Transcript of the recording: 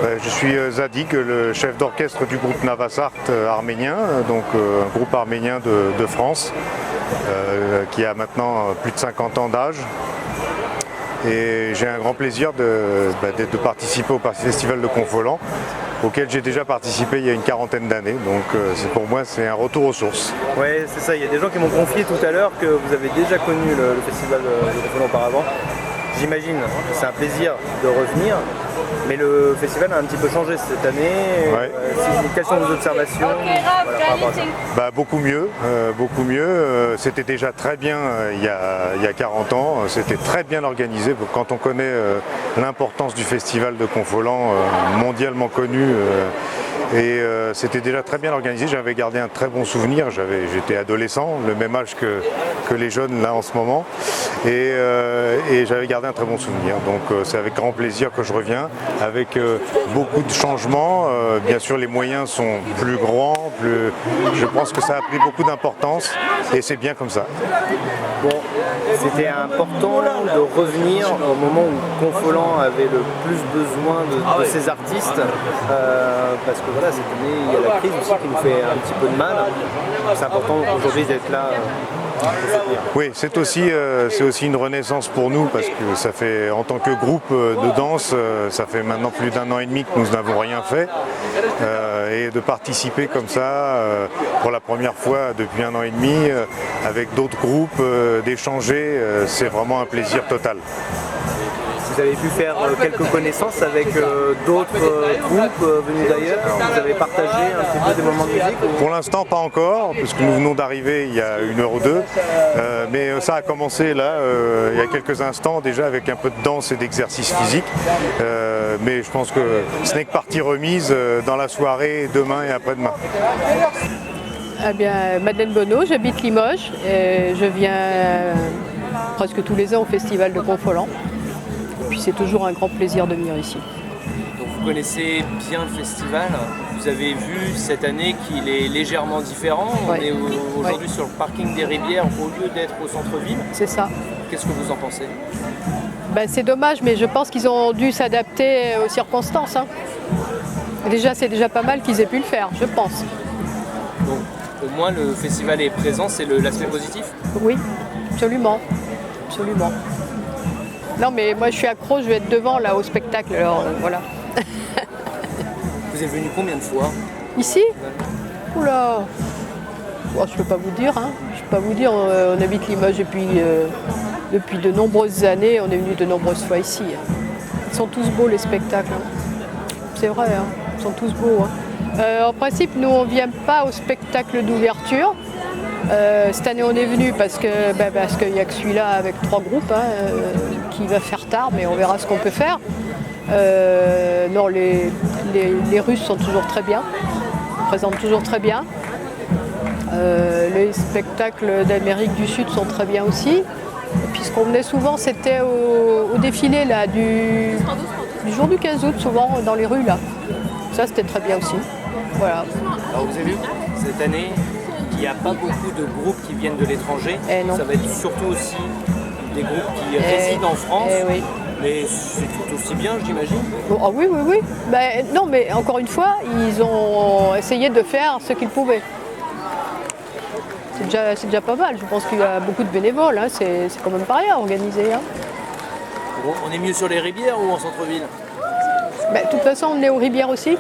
Je suis Zadig, le chef d'orchestre du groupe Navasart arménien, donc un groupe arménien de France qui a maintenant plus de 50 ans d'âge. Et j'ai un grand plaisir de participer au Festival de Confolens, auquel j'ai déjà participé il y a une quarantaine d'années. Donc pour moi, c'est un retour aux sources. Oui, c'est ça. Il y a des gens qui m'ont confié tout à l'heure que vous avez déjà connu le Festival de Confolens auparavant. J'imagine que c'est un plaisir de revenir, mais le festival a un petit peu changé cette année. Ouais. Quelles sont vos observations par rapport à ça? Beaucoup mieux, beaucoup mieux. C'était déjà très bien il y a 40 ans, c'était très bien organisé. Quand on connaît l'importance du Festival de Confolens, mondialement connu, et c'était déjà très bien organisé. J'avais gardé un très bon souvenir. J'étais adolescent, le même âge que les jeunes là en ce moment, et j'avais gardé un très bon souvenir. Donc c'est avec grand plaisir que je reviens, avec beaucoup de changements. Bien sûr, les moyens sont plus grands, je pense que ça a pris beaucoup d'importance, et c'est bien comme ça. Bon, c'était important de revenir au moment où Confolens avait le plus besoin de ces artistes, parce que voilà, cette année il y a la crise aussi qui nous fait un petit peu de mal. C'est important aujourd'hui d'être là. Oui, c'est aussi une renaissance pour nous, parce que ça fait, en tant que groupe de danse, ça fait maintenant plus d'1 an et demi que nous n'avons rien fait, et de participer comme ça pour la première fois depuis 1 an et demi avec d'autres groupes, d'échanger, c'est vraiment un plaisir total. Vous avez pu faire quelques connaissances avec d'autres groupes venus d'ailleurs? Vous avez partagé un petit peu des moments de musique? Pour l'instant pas encore, parce que nous venons d'arriver il y a 1 heure ou 2, mais ça a commencé là, il y a quelques instants déjà, avec un peu de danse et d'exercice physique, mais je pense que ce n'est que partie remise dans la soirée, demain et après-demain. Eh bien, Madeleine Bonneau, j'habite Limoges et je viens presque tous les ans au Festival de Confolens. Et puis c'est toujours un grand plaisir de venir ici. Donc vous connaissez bien le festival, vous avez vu cette année qu'il est légèrement différent. Ouais. On est aujourd'hui sur le parking des Ribières au lieu d'être au centre-ville. C'est ça. Qu'est-ce que vous en pensez? C'est dommage, mais je pense qu'ils ont dû s'adapter aux circonstances. Déjà, c'est déjà pas mal qu'ils aient pu le faire, je pense. Donc au moins le festival est présent, c'est l'aspect positif? Oui, absolument. Absolument. Non, mais moi je suis accro, je vais être devant là au spectacle, alors voilà. Vous êtes venu combien de fois? Ici? Oula, je ne peux pas vous dire. Je peux pas vous dire. On habite Limoges depuis de nombreuses années. On est venu de nombreuses fois ici. Ils sont tous beaux les spectacles. C'est vrai, ils sont tous beaux. En principe, nous on ne vient pas au spectacle d'ouverture. Cette année on est venu parce qu'il n'y a que celui-là avec 3 groupes qui va faire tard, mais on verra ce qu'on peut faire. Non, les Russes sont toujours très bien, présentent toujours très bien. Les spectacles d'Amérique du Sud sont très bien aussi. Et puis ce qu'on venait souvent, c'était au défilé là, du jour du 15 août, souvent dans les rues là. Ça c'était très bien aussi. Voilà. Alors vous avez vu cette année, il n'y a pas beaucoup de groupes qui viennent de l'étranger. Ça va être surtout aussi des groupes qui résident en France. Oui. Mais c'est tout aussi bien, j'imagine. Oh, oui. Non, mais encore une fois, ils ont essayé de faire ce qu'ils pouvaient. C'est déjà pas mal. Je pense qu'il y a beaucoup de bénévoles. C'est quand même pas rien organisé. Bon, on est mieux sur les Ribières ou en centre-ville? De toute façon, on est aux Ribières aussi.